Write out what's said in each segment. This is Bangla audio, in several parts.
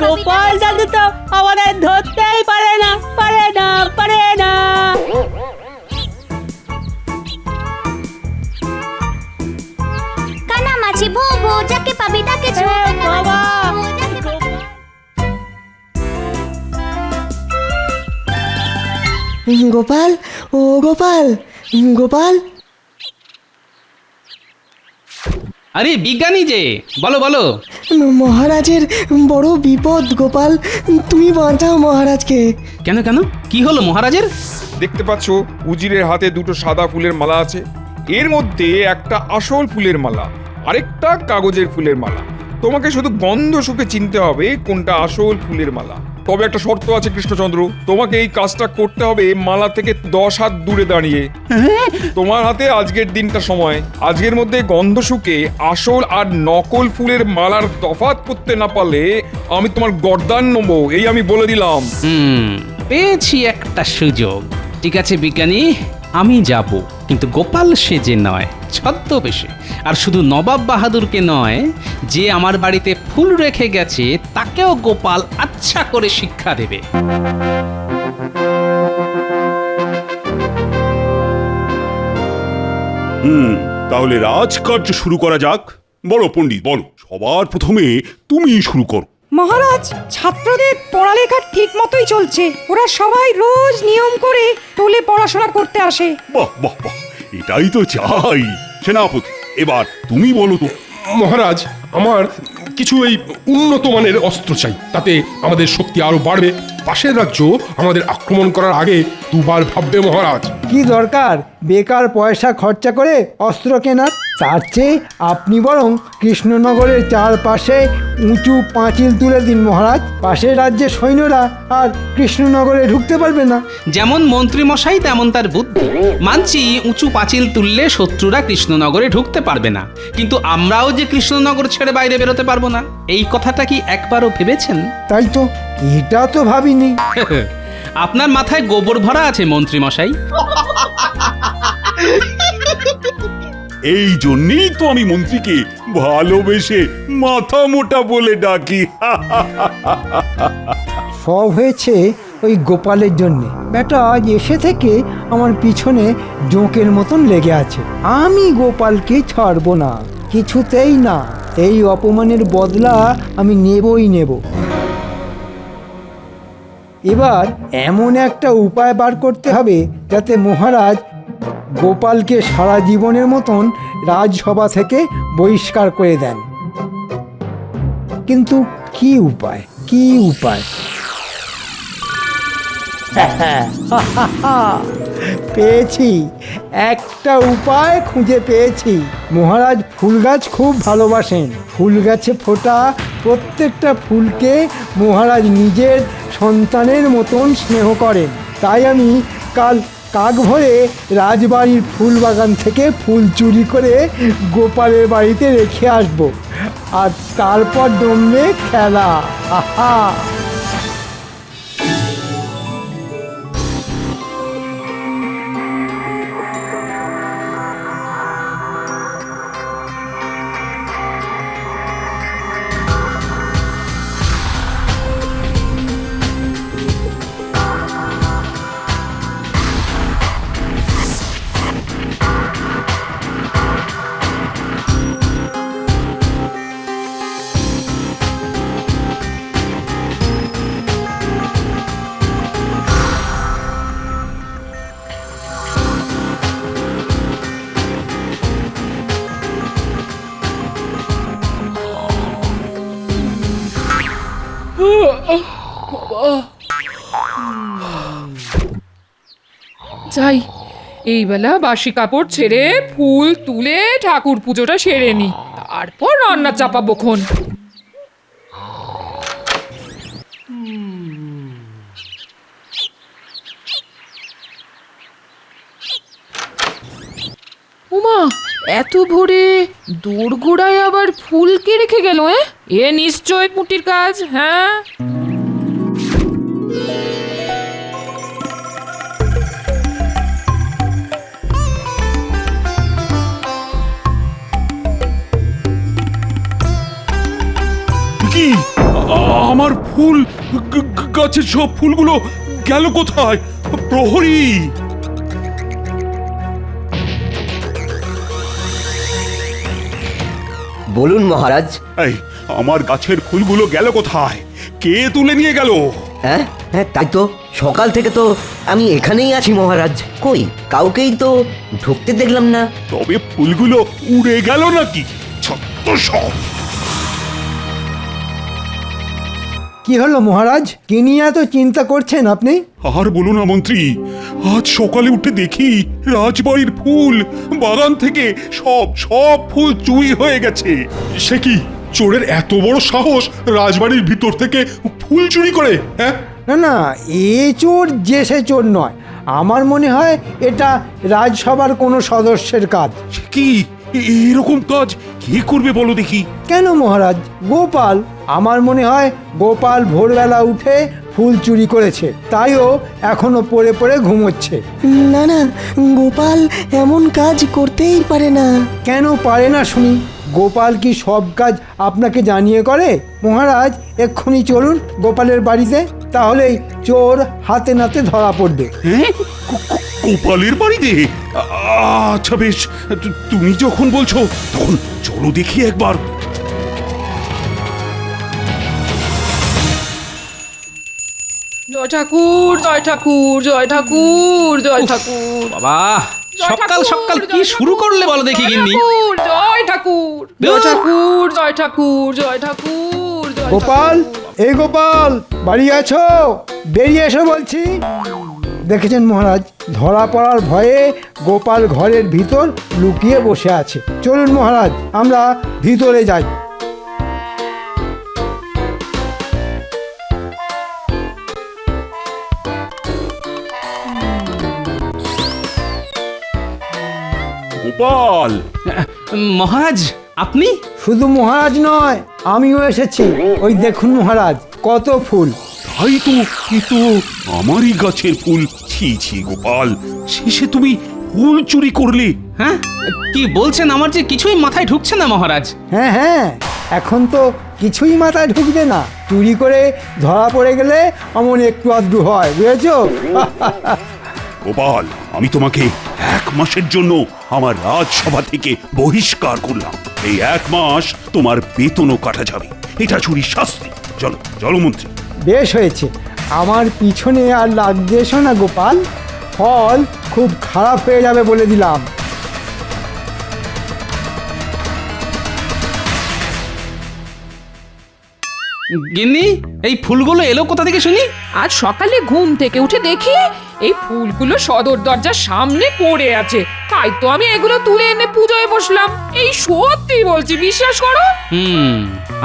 গোপাল দাদু তো আমাদের ধরতেই পারে না। কানামাছি ভো ভো যাকে পাবি তাকে ছো। বাবা গোপাল, ও গোপাল, গোপাল। আরে বিজ্ঞানী যে, বলো বলো। মহারাজের বড় বিপদ গোপাল, তুমি বাঁচাও মহারাজকে। কেন কেন, কি হলো মহারাজের? দেখতে পাচ্ছ উজিরের হাতে দুটো সাদা ফুলের মালা আছে, এর মধ্যে একটা আসল ফুলের মালা, আরেকটা কাগজের ফুলের মালা। তোমাকে শুধু গন্ধ শুকে চিনতে হবে কোনটা আসল ফুলের মালা। তবে একটা শর্ত আছে কৃষ্ণচন্দ্র, তোমাকে এই কাজটা করতে হবে মালা থেকে 10 হাত দূরে দাঁড়িয়ে। তোমার হাতে আজকের দিনটা সময়, আজকের মধ্যে গন্ধ শুকে আসল আর নকল ফুলের মালার তফাৎ করতে না পারলে আমি তোমার গর্দান নেবো, এই আমি বলে দিলাম। পেয়েছি একটা সুযোগ। ঠিক আছে বিজ্ঞানী, আমি যাব, কিন্তু গোপাল সেজে নয়, ছদ্মবেশে। আর শুধু নবাব বাহাদুরকে নয়, যে আমার বাড়িতে ফুল রেখে গেছে তাকেও গোপাল আচ্ছা করে শিক্ষা দেবে। তাহলে রাজকার্য শুরু করা যাক। বলো পণ্ডিত, বলো, সবার প্রথমে তুমি শুরু করো। মহারাজ, ছাত্রদের পড়ালেখা ঠিক মতোই চলছে। ওরা সবাই রোজ নিয়ম করে টোলে পড়াশোনা করতে আসে। বাহ বাহ বাহ, এটাই তো চাই। সেনাপতি, এবার তুমি বলো তো। মহারাজ, আমার কিছু এই উন্নত মানের অস্ত্র চাই, তাতে আমাদের শক্তি আরো বাড়বে। পাশের রাজ্য আমাদের আক্রমণ করার আগে দুবার ভাববে মহারাজ। কি দরকার বেকার পয়সা খরচা করে অস্ত্র কেনার? তার চেয়ে আপনি বরং কৃষ্ণনগরের চারপাশে উঁচু পাঁচিল তুলে দিন মহারাজ। পাশের রাজ্যের সৈন্যরা আর কৃষ্ণনগরে ঢুকতে পারবে না। যেমন মন্ত্রী মশাই তেমন তার বুদ্ধি। মানছি উঁচু পাঁচিল তুললে শত্রুরা কৃষ্ণনগরে ঢুকতে পারবে না, কিন্তু আমরাও যে কৃষ্ণনগর ছেড়ে বাইরে বেরোতে পারবো না, এই কথাটা কি একবারও ভেবেছেন? তাই তো, এটা তো ভাবিনি। আপনার মাথায় গোবর ভরা আছে মন্ত্রী মশাই। এই জন্যই তো আমি মন্ত্রীকে ভালোবেসে মাথা মোটা বলে ডাকি। সব হয়েছে ওই গোপালের জন্যে। বেটা আজ এসে থেকে আমার পিছনে জোঁকের মতন লেগে আছে। আমি গোপালকে ছাড়বো না, কিছুতেই না। এই অপমানের বদলা আমি নেবই নেব। এবার এমন একটা উপায় বার করতে হবে যাতে মহারাজ গোপালকে সারা জীবনের মতন রাজসভা থেকে বহিষ্কার করে দেন। কিন্তু কি উপায়, কি উপায়? পেয়েছি, একটা উপায় খুঁজে পেয়েছি। মহারাজ ফুল গাছ খুব ভালোবাসেন। ফুল গাছে ফোটা প্রত্যেকটা ফুলকে মহারাজ নিজের সন্তানের মতন স্নেহ করেন। তাই আমি কাল কাক ভরে রাজবাড়ির ফুল বাগান থেকে ফুল চুরি করে গোপালের বাড়িতে রেখে আসব, আর তারপর জমবে খেলা। আহা! যাই, এই বেলা বাসি কাপড় ছেড়ে ফুল তুলে ঠাকুর পুজোটা সেরে নি, তারপর রান্না চাপাবো খন। উমা, এত ভোরে দোরগোড়ায় আবার ফুল কে রেখে গেল? এ নিশ্চয় পুটির কাজ। হ্যাঁ, আমার ফুল গাছের সব ফুলগুলো গেল কোথায়? প্রহরী! বলুন মহারাজ। এই আমার গাছের ফুলগুলো গেল কোথায়? কে তুলে নিয়ে গেল? হ্যাঁ হ্যাঁ, তাই তো, সকাল থেকে তো আমি এখানেই আছি মহারাজ। কই কাউকেই তো ঢুকতে দেখলাম না। তবে ফুলগুলো উড়ে গেল নাকি? ছত্ত সব! কি হলো মহারাজ, কি নিয়ে এত চিন্তা করছেন আপনি? আর বলো না মন্ত্রী, আজ সকালে উঠে দেখি রাজবাড়ির ফুল বাগান থেকে সব ফুল চুরি হয়ে গেছে। সে কি, চোরের এত বড় সাহস রাজবাড়ির ভিতর থেকে ফুল চুরি করে? হ্যাঁ, না না, এ চোর যে সে চোর নয়। আমার মনে হয় এটা রাজসভার কোনো সদস্যের কাজ। সে কি, এরকম কাজ কে করবে বলো দেখি? কেন মহারাজ, গোপাল। আমার মনে হয় গোপাল ভোরবেলা উঠে ফুল চুরি করেছে, তাইও এখনো পড়ে পড়ে ঘুমোচ্ছে। না না, গোপাল এমন কাজ করতেই পারে না। কেন পারে না শুনি? গোপাল কি সব কাজ আপনাকে জানিয়ে করে? মহারাজ এক্ষুনি চলুন গোপালের বাড়িতে, তাহলেই চোর হাতে নাতে ধরা পড়বে। হ্যাঁ, গোপালের বাড়িতে? আচ্ছা বেশ, তুমি যখন বলছো তখন চলো দেখি একবার। জয় ঠাকুর, জয় ঠাকুর, জয় ঠাকুর, জয় ঠাকুর। বাবা, জয় সকাল ঠাকুর, সকাল জয় কি শুরু ঠাকুর, করলে বলো দেখি জয় গিন্নি? ঠাকুর, জয় ঠাকুর, জয় ঠাকুর, জয় ঠাকুর, জয় ঠাকুর, জয় গোপাল, এই গোপাল, বাড়ি আছো? বেরিয়ে এসো বলছি। দেখেছেন মহারাজ, ধরা পড়ার ভয়ে গোপাল ঘরের ভিতর লুকিয়ে বসে আছে। চলুন মহারাজ, আমরা ভিতরে যাই। গোপাল! মহারাজ, আপনি? শুধু মহারাজ নয়, আমিও এসেছি। ওই দেখুন মহারাজ, কত ফুল। তাই তো, এ তো আমারই গাছের ফুল। ছি ছি গোপাল, শেষে তুমি ফুল চুরি করলে? হ্যাঁ, কি বলছেন? আমার যে কিছুই মাথায় ঢুকছে না মহারাজ। হ্যাঁ হ্যাঁ, এখন তো কিছুই মাথায় ঢুকবে না। চুরি করে ধরা পড়ে গেলে অমন একটু আধটু হয়, বুঝেছো? গোপাল, আমি তোমাকে 1 মাসের জন্য আমার রাজসভা থেকে বহিষ্কার করলাম। এই 1 মাস তোমার বেতনও কাটা যাবে। এটা চুরির শাস্তি। চলো চলো মন্ত্রী। বেশ হয়েছে, আমার পিছনে আর লাগবে এসো না গোপাল, ফল খুব খারাপ হয়ে যাবে বলে দিলাম। গিন্নি, এই ফুলগুলো এলো কোথা থেকে শুনি? আজ সকালে ঘুম থেকে উঠে দেখি এই ফুলগুলো সদর দরজার সামনে পড়ে আছে, তাই তো আমি এগুলো তুলে এনে পুজোয় বসলাম। এই সত্যি বলছি, বিশ্বাস করো।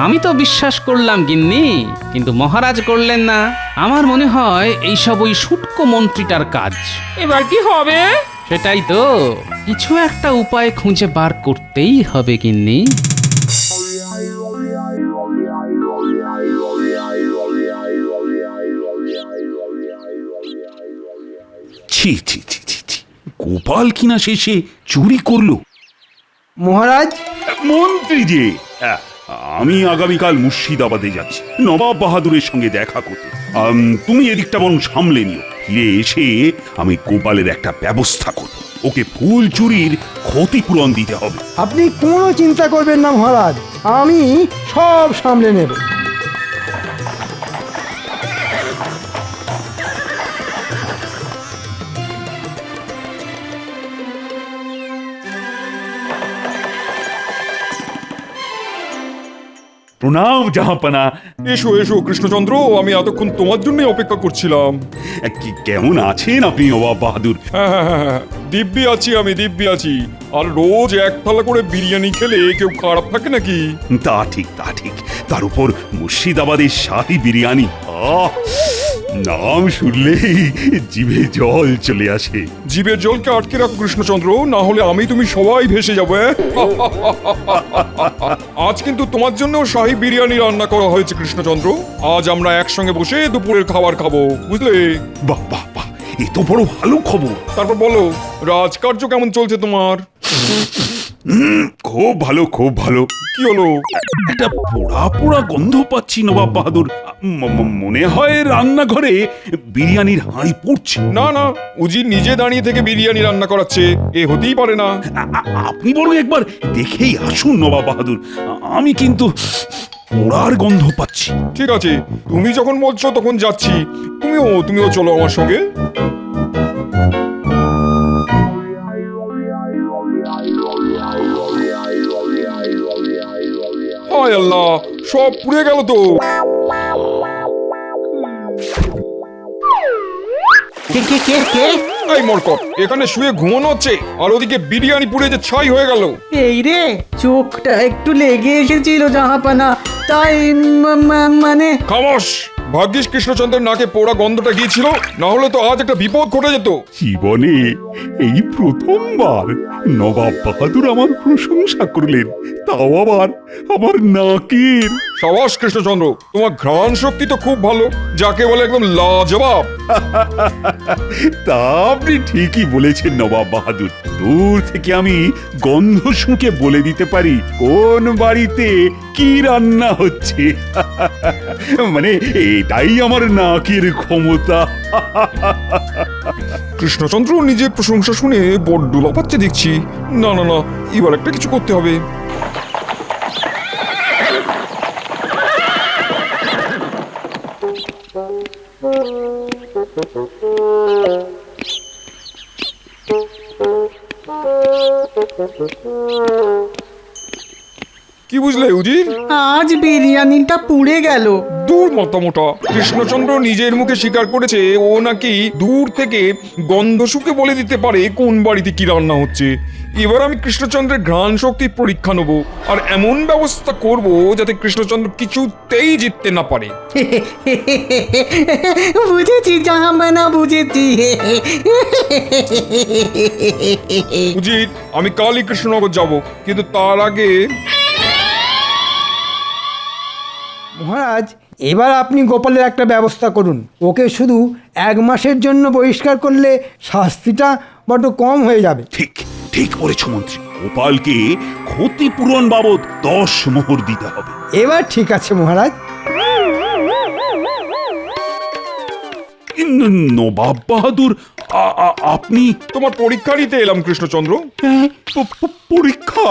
আমি তো বিশ্বাস করলাম গিন্নি, কিন্তু মহারাজ করলেন না। আমার মনে হয় এইসব ওই শুটকো মন্ত্রীটার কাজ। এবার কি হবে? সেটাই তো, কিছু একটা উপায় খুঁজে বার করতেই হবে গিন্নি। ছি ছি ছি ছি ছি, গোপাল কিনা শেষে চুরি করলো। মহারাজ, মন্ত্রী যে, আমি আগামীকাল মুর্শিদাবাদে যাচ্ছি নবাব বাহাদুরের সঙ্গে দেখা করতে। তুমি এদিকটা বরং সামলে নিও। ফিরে এসে আমি গোপালের একটা ব্যবস্থা করব। ওকে ফুল চুরির ক্ষতিপূরণ দিতে হবে। আপনি কোনো চিন্তা করবেন না মহারাজ, আমি সব সামলে নেব। প্রণাম জাহাপনা। এসো এসো কৃষ্ণচন্দ্র, আমি এতক্ষণ তোমার জন্যই অপেক্ষা করছিলাম। কেমন আছেন আপনি নবাব বাহাদুর? হ্যাঁ, দিব্যি আছি, আমি দিব্যি আছি। আর রোজ 1 থালা করে বিরিয়ানি খেলে কেউ খারাপ থাকে নাকি? তা ঠিক, তা ঠিক। তার উপর মুর্শিদাবাদের শাহী বিরিয়ানি, নাম শুনলেই জিভে জল চলে আসে। জীবের জলকে আটকে রাখো কৃষ্ণচন্দ্র, না হলে আমি তুমি সবাই ভেসে যাবো। আজ কিন্তু তোমার জন্য শাহী বিরিয়ানি রান্না করা হয়েছে কৃষ্ণচন্দ্র। আজ আমরা একসঙ্গে বসে দুপুরের খাবার খাবো, বুঝলে? বাহ বাহ বাহ, এ তো বড় ভালো খবর। তারপর বলো, রাজকার্য কেমন চলছে তোমার? খুব ভালো খুব ভালো। কি হলো? একটা পোড়া পোড়া গন্ধ পাচ্ছি নবাব বাহাদুর। মনে হয় রান্নাঘরে বিরিয়ানির হাঁড়ি পড়ছে। না না, উজির নিজে দাঁড়িয়ে থেকে বিরিয়ানি রান্না করাচ্ছে, এ হতেই পারে না। আপনি বরং একবার দেখেই আসুন নবাব বাহাদুর, আমি কিন্তু পোড়ার গন্ধ পাচ্ছি। ঠিক আছে, তুমি যখন বলছো তখন যাচ্ছি। তুমিও চলো আমার সঙ্গে। হায় আল্লাহ, সব পুড়ে গেল তো। কে কে কে কে এই মরকট, এখানে শুয়ে ঘুমানো হচ্ছে আর ওদিকে বিরিয়ানি পুড়ে যে ছাই হয়ে গেল। এই রে, চোখটা একটু লেগে এসেছিল জাহাপানা, তাই মানে খামোশ! ভাগ্যিস কৃষ্ণচন্দ্রের নাকে পোড়া গন্ধটা গিয়েছিল, না হলে তো আজ একটা বিপদ ঘটে যেত। জীবনে এই প্রথমবার নবাব বাহাদুর আমার প্রশংসা করলেন, তাও আবার আমার নাকের। সাবাস কৃষ্ণচন্দ্র, তোমার ঘ্রাণ শক্তি তো খুব ভালো, যাকে বলে একদম লাজবাব। তা আপনি ঠিকই বলেছেন নবাব বাহাদুর। দূর থেকে আমি গন্ধ শুঁকে বলে দিতে পারি কোন বাড়িতে কি রান্না হচ্ছে। মানে এটাই আমার নাকের ক্ষমতা। কৃষ্ণচন্দ্র নিজের প্রশংসা শুনে বড্ড লাফাচ্ছে দেখছি। না না না, এবার একটা কিছু করতে হবে। কি বুঝলে উজির? আজ বিরিয়ানিটা পুড়ে গেল। দূর মতামোটা, কৃষ্ণচন্দ্র নিজের মুখে স্বীকার করেছে ও নাকি দূর থেকে গন্ধ শুকে বলে দিতে পারে কোন বাড়িতে কি রান্না হচ্ছে। এবার আমি কৃষ্ণচন্দ্রের ঘ্রাণ শক্তির পরীক্ষা নেবো আর এমন ব্যবস্থা করব যাতে কৃষ্ণচন্দ্র কিছুতেই জিততে না পারে। বুঝেছি জাহাপানা, বুঝেছি। উজির, আমি কালই কৃষ্ণনগর যাব, কিন্তু তার আগে মহারাজ, এবার আপনি গোপালের একটা ব্যবস্থা করুন। ওকে শুধু 1 মাসের জন্য বহিষ্কার করলে শাস্তিটা বড্ড কম হয়ে যাবে। ঠিক ঠিক বলেছ মন্ত্রী, গোপালকে ক্ষতিপূরণ বাবদ 10 মোহর দিতে হবে। এবার ঠিক আছে মহারাজ। নবাব বাহাদুর, আপনি তোমার পরীক্ষা নিতে এলাম কৃষ্ণচন্দ্র। পরীক্ষা?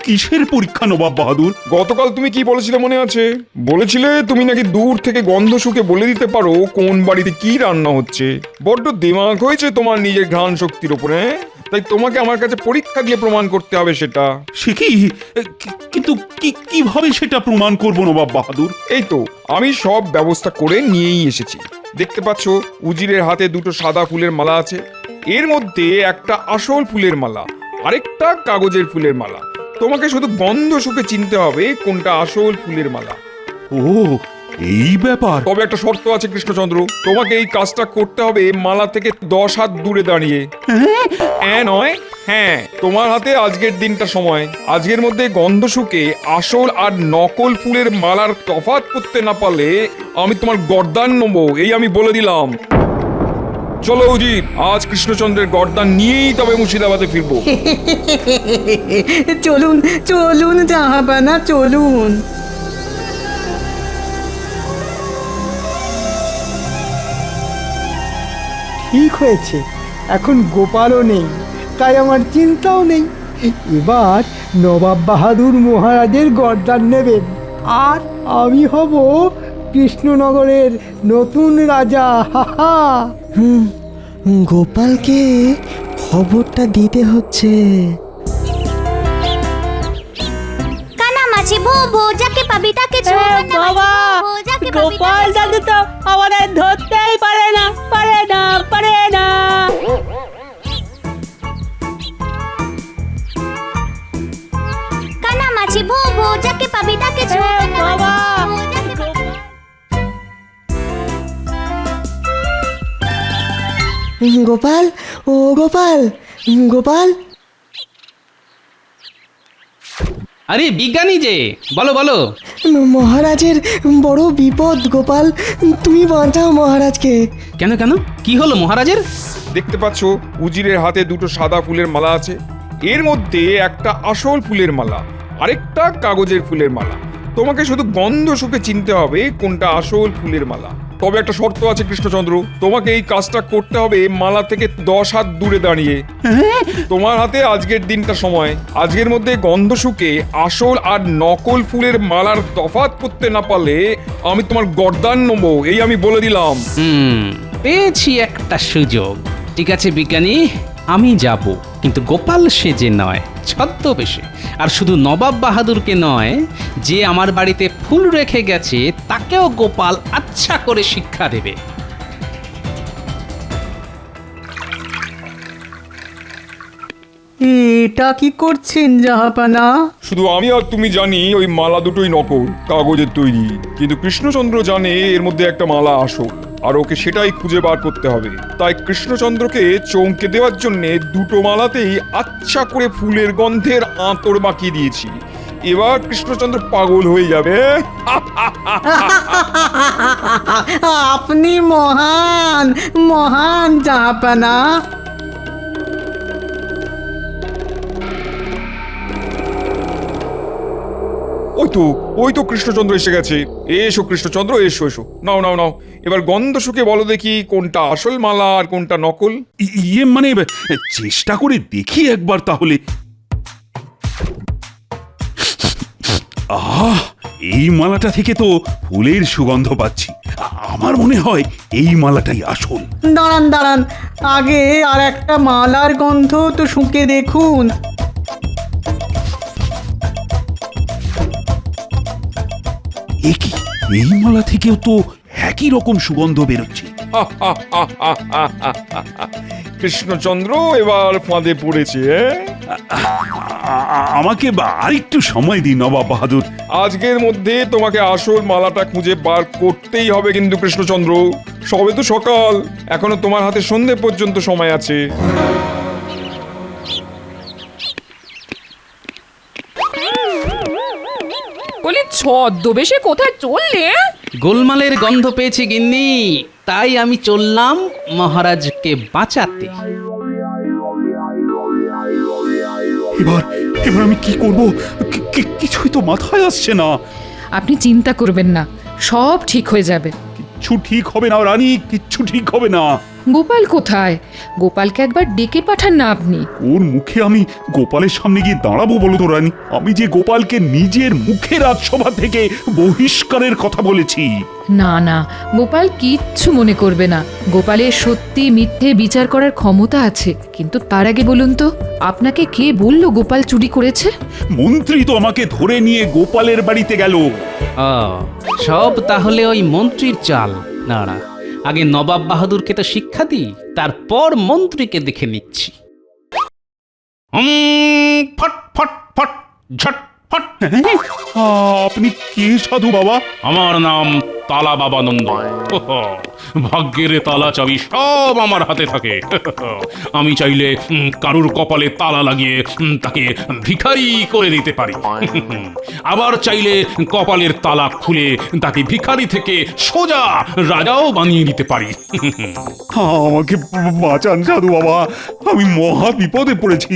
কিসের পরীক্ষা নবাব বাহাদুর? গতকাল তুমি কি বলেছিলে মনে আছে? বলেছিলে তুমি নাকি দূর থেকে গন্ধ শুকে বলে দিতে পারো কোন বাড়িতে কি রান্না হচ্ছে। বড্ড দিমাগ হয়েছে তোমার নিজের ঘ্রাণ শক্তির উপরে, তাই তোমাকে আমার কাছে পরীক্ষা দিয়ে প্রমাণ করতে হবে সেটা। সে কি? কিন্তু কিভাবে সেটা প্রমাণ করব নবাব বাহাদুর? এই তো আমি সব ব্যবস্থা করে নিয়েই এসেছি। দেখতে পাচ্ছ উজিরের হাতে 2টো সাদা ফুলের মালা আছে, এর মধ্যে একটা আসল ফুলের মালা, আরেকটা কাগজের ফুলের মালা। তোমাকে শুধু গন্ধ শুকে চিনতে হবে কোনটা আসল ফুলের মালা। ও, এই ব্যাপার। তবে একটা শর্ত আছে কৃষ্ণচন্দ্র, তোমাকে এই কাজটা করতে হবে মালা থেকে 10 হাত দূরে দাঁড়িয়ে। হ্যাঁ নয় হ্যাঁ, তোমার হাতে আজকের দিনটা সময়। আজকের মধ্যে গন্ধ শুকে আসল আর নকল ফুলের মালার তফাৎ করতে না পারলে আমি তোমার গর্দান নেবো, এই আমি বলে দিলাম। চলো উজির, আজ কৃষ্ণচন্দ্রের গর্দান নিয়েই তবে মুর্শিদাবাদে ফিরবো। চলুন চলুন জাহাপানা, চলুন। ঠিক হয়েছে, এখন গোপালও নেই, তাই আমার চিন্তাও নেই। এবার নবাব বাহাদুর মহারাজের গর্দান নেবেন আর আমি হব কৃষ্ণনগরের নতুন রাজা। হাহা। গোপালকে খবরটা দিতে হচ্ছে। কানামাছি ভো ভো, যাকে পাবি তাকে ছো। বাবা, গোপাল দাদু তো আমাদের ধরতেই পারে না, পারে না, পারে না। কানামাছি ভো ভো, যাকে পাবি তাকে ছো। বাবা, গোপাল, ও গোপাল, গোপাল। আরে বিজ্ঞানী যে, বলো বলো। মহারাজের বড় বিপদ গোপাল, তুমি বাঁচাও মহারাজকে। কেন কেন, কি হলো মহারাজের? দেখতে পাচ্ছ উজিরের হাতে 2টো সাদা ফুলের মালা আছে, এর মধ্যে একটা আসল ফুলের মালা, আরেকটা কাগজের ফুলের মালা। তোমাকে শুধু গন্ধ শুকে চিনতে হবে কোনটা আসল ফুলের মালা। তবে একটা শর্ত আছে কৃষ্ণচন্দ্র, তোমাকে এই কাজটা করতে হবে মালা থেকে 10 হাত দূরে দাঁড়িয়ে। তোমার হাতে আজকের দিনটা সময়। আজকের মধ্যে গন্ধ শুকে আসল আর নকল ফুলের মালার তফাৎ করতে না পারলে আমি তোমার গর্দান নেবো, এই আমি বলে দিলাম। পেয়েছি একটা সুযোগ। ঠিক আছে বিজ্ঞানী, আমি যাব, কিন্তু গোপাল সেজে নয়, ছদ্মবেশে। আর শুধু নবাব বাহাদুরকে নয়, যে আমার বাড়িতে ফুল রেখে গেছে তাকেও গোপাল আচ্ছা করে শিক্ষা দেবে। এটা কি করছেন জাহাপানা? শুধু আমি আর তুমি জানি ওই মালা দুটোই নকল, কাগজের তৈরি। কিন্তু কৃষ্ণচন্দ্র জানে এর মধ্যে একটা মালা আসল, আর ওকে সেটাই খুঁজে বার করতে হবে। তাই কৃষ্ণচন্দ্রকে চমকে দেওয়ার জন্য দুটো মালাতেই আচ্ছা করে ফুলের গন্ধের আঁতর মাখিয়ে দিয়েছি। এবার কৃষ্ণচন্দ্র পাগল হয়ে যাবে। আপনি মহান মহান জাহাপানা। ওই তো কৃষ্ণচন্দ্র এসে গেছে। এসো কৃষ্ণচন্দ্র, এসো এসো, নাও নাও নাও। এবার গন্ধ শুকে বলো দেখি কোনটা আসল মালা আর কোনটা নকল। ইয়ে মানে চেষ্টা করে দেখি একবার তাহলে। আহ, এই মালাটা থেকে তো ফুলের সুগন্ধ পাচ্ছি। আমার মনে হয় এই মালাটাই আসল। দাঁড়ান দাঁড়ান, আগে আর একটা মালার গন্ধ তো শুঁকে দেখুন। একই, এই মালা থেকেও তো একই রকম সুগন্ধ বেরোচ্ছে। কৃষ্ণচন্দ্র এবার ফাঁদে পড়েছে। আমাকে আরেকটু সময় দিন নবাব বাহাদুর। আজকের মধ্যে তোমাকে আসল মালাটা খুঁজে বার করতেই হবে কিন্তু কৃষ্ণচন্দ্র। সবে তো সকাল, এখনো তোমার হাতে সন্ধে পর্যন্ত সময় আছে। বলি ছদ্মবেশে কোথায় চললে? গোলমালের গন্ধ পেয়েছি গিন্নি, তাই আমি চললাম মহারাজকে বাঁচাতে। এবার এবার আমি কি করব? কিছুই তো মাথায় আসছে না। আপনি চিন্তা করবেন না, সব ঠিক হয়ে যাবে। কিচ্ছু ঠিক হবে না রানী, কিচ্ছু ঠিক হবে না। গোপাল কোথায়? গোপালকে একবার ডেকে পাঠান না আপনি। ওর মুখে আমি গোপালের সামনে গিয়ে দাঁড়াবো বলো তো রানী? আমি যে গোপালকে নিজের মুখে রাজসভা থেকে বহিষ্কারের কথা বলেছি। না না, গোপাল কিচ্ছু মনে করবে না। গোপালের সত্যি মিথ্যে বিচার করার ক্ষমতা আছে। কিন্তু তার আগে বলুন তো, আপনাকে কে বলল গোপাল চুরি করেছে? মন্ত্রী তো আমাকে ধরে নিয়ে গোপালের বাড়িতে গেল। সব তাহলে ওই মন্ত্রীর চাল। না, আগে নবাব বাহাদুরকে তো শিক্ষা দিই, তারপর মন্ত্রীকে দেখে নিচ্ছি। ফট ফট ফট ঝট ফট। আপনি কে সাধু বাবা? আমার নাম তালা বাবানন্দ। ভাগ্যের তালা চাবি সব আমার হাতে থাকে। আমি চাইলে কারুর কপালে তালা লাগিয়ে তাকে ভিখারি করে দিতে পারি, আবার চাইলে কপালের তালা খুলে তাকে ভিখারি থেকে সোজা রাজাও বানিয়ে দিতে পারি। আমাকে বাঁচান সাধু বাবা, আমি মহা বিপদে পড়েছি।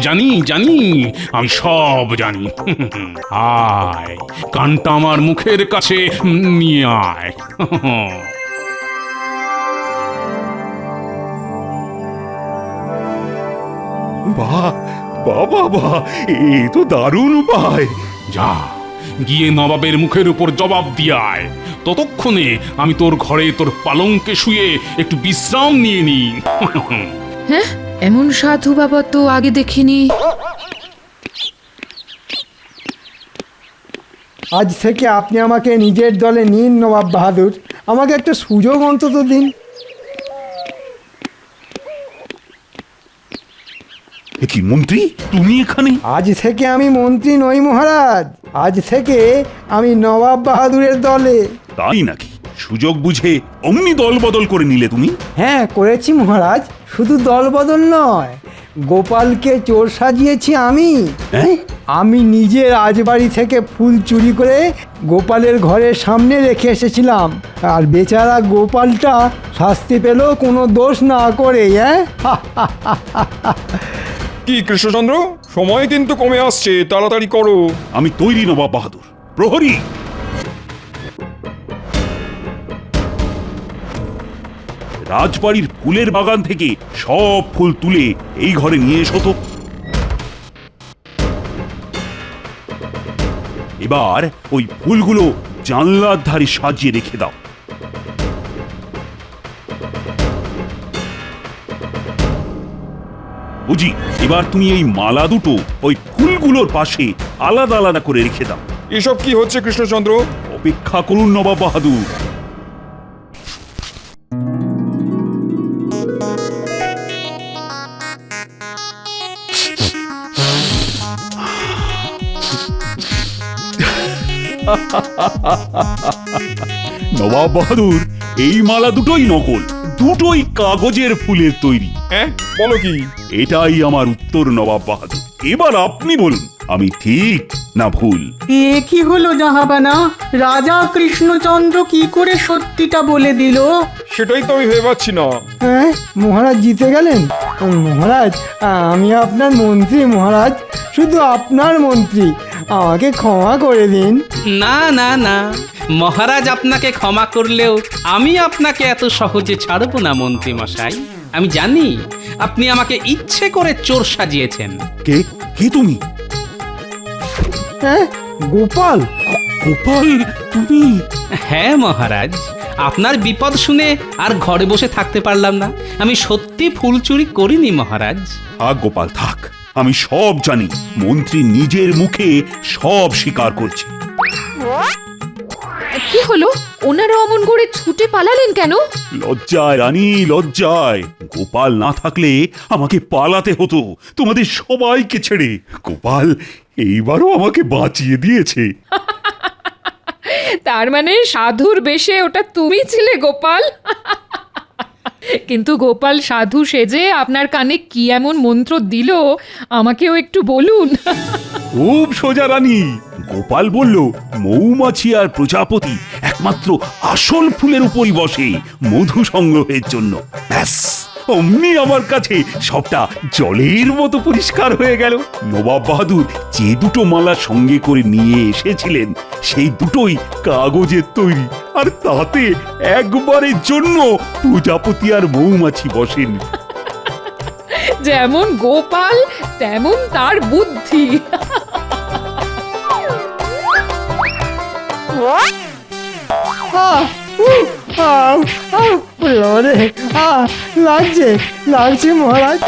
জানি জানি, আমি সব জানি। আয়, কানটা আমার মুখের কাছে নিয়ে আয়। বাহ বাবা বাহ, এ তো দারুণ উপায়। যা গিয়ে নবাবের মুখের উপর জবাব দিয়ে আয়। ততক্ষণে আমি তোর ঘরে তোর পালঙ্কে শুয়ে একটু বিশ্রাম নিয়ে নি। হ্যাঁ, এমন সাধু বাবা তো আগে দেখিনি। আজ থেকে আপনি আমাকে নিজের দলে নিন নবাব বাহাদুর। আমাকে একটা সুযোগ অন্তত দিন। কি মন্ত্রী, তুমি এখানে? আজ থেকে আমি মন্ত্রী নই মহারাজ, আজ থেকে আমি নবাব বাহাদুরের দলে। তাই নাকি? সুযোগ বুঝে অমনি দল বদল করে নিলে তুমি? হ্যাঁ করেছি মহারাজ, শুধু দল বদল নয়, গোপালকে চোর সাজিয়েছি আমি। হ্যাঁ? আমি নিজে রাজবাড়ি থেকে ফুল চুরি করে গোপালের ঘরের সামনে রেখে এসেছিলাম, আর বেচারা গোপালটা শাস্তি পেল কোনো দোষ না করে। কি কৃষ্ণচন্দ্র, সময় কিন্তু কমে আসছে, তাড়াতাড়ি করো। আমি তৈরি নবাব বাহাদুর। প্রহরী, রাজবাড়ির ফুলের বাগান থেকে সব ফুল তুলে এই ঘরে নিয়ে এসো তো। এবার ওই ফুলগুলো জানলার ধারে সাজিয়ে রেখে দাও। বুঝি, এবার তুমি এই মালা দুটো ওই ফুলগুলোর পাশে আলাদা আলাদা করে রেখে দাও। এসব কি হচ্ছে কৃষ্ণচন্দ্র? অপেক্ষা করুন নবাব বাহাদুর। নবাব বাহাদুর, এই মালা দুটোই নকল, দুটোই কাগজের ফুলের তৈরি। হ্যাঁ, বলো কি? এটাই আমার উত্তর নবাব বাহাদুর। এবার আপনি বলুন, আমি ঠিক না ভুল? এ কি হলো জাহাবানা? রাজা কৃষ্ণচন্দ্র কি করে সত্যিটা বলে দিল? সেটাই তো আমি ভেবে পাচ্ছি না। হ্যাঁ, মহারাজ জিতে গেলেন। মহারাজ, আমি আপনার মন্ত্রী মহারাজ, শুধু আপনার মন্ত্রী, আমাকে ক্ষমা করে দিন। না না না, মহারাজ আপনাকে ক্ষমা করলেও আমি আপনাকে এত সহজে ছাড়ব না মন্ত্রী মশাই। আমি জানি আপনি আমাকে ইচ্ছে করে চোর সাজিয়েছেন। কে কে তুমি? হ্যাঁ, গোপাল। গোপাল, তুমি? হ্যাঁ মহারাজ, আপনার বিপদ শুনে আর ঘরে বসে থাকতে পারলাম না। আমি সত্যি ফুল চুরি করিনি মহারাজ। থাক গোপাল, থাক। আমি সব জানি। মন্ত্রী নিজের মুখে সব স্বীকার করছে। কি হলো? ওনারা অমন করে ছুটে পালালেন কেন? লজ্জায় রানী, লজ্জায়। গোপাল না থাকলে আমাকে পালাতে হতো তোমাদের সবাইকে ছেড়ে। গোপাল এইবারও আমাকে বাঁচিয়ে দিয়েছে। তার মানে সাধুর বেশে ওটা তুমি ছিলে গোপাল? কিন্তু গোপাল সাধু সেজে আপনার কানে কি এমন মন্ত্র দিল আমাকেও একটু বলুন। খুব সোজা রানী। গোপাল বলল, মৌমাছি আর প্রজাপতি একমাত্র আসল ফুলের উপরই বসে মধু সংগ্রহের জন্য। ব্যাস, অমনি আমার কাছে সবটা জলের মতো পরিষ্কার হয়ে গেল। নবাব বাহাদুর যে দুটো মালা সঙ্গে করে নিয়ে এসেছিলেন সেই দুটোই কাগজের তৈরি, আর তাতে একবারের জন্য প্রজাপতি আর মৌমাছি বসেন। যেমন গোপাল তেমন তার বুদ্ধি। লাগছে লাগছে মহারাজ,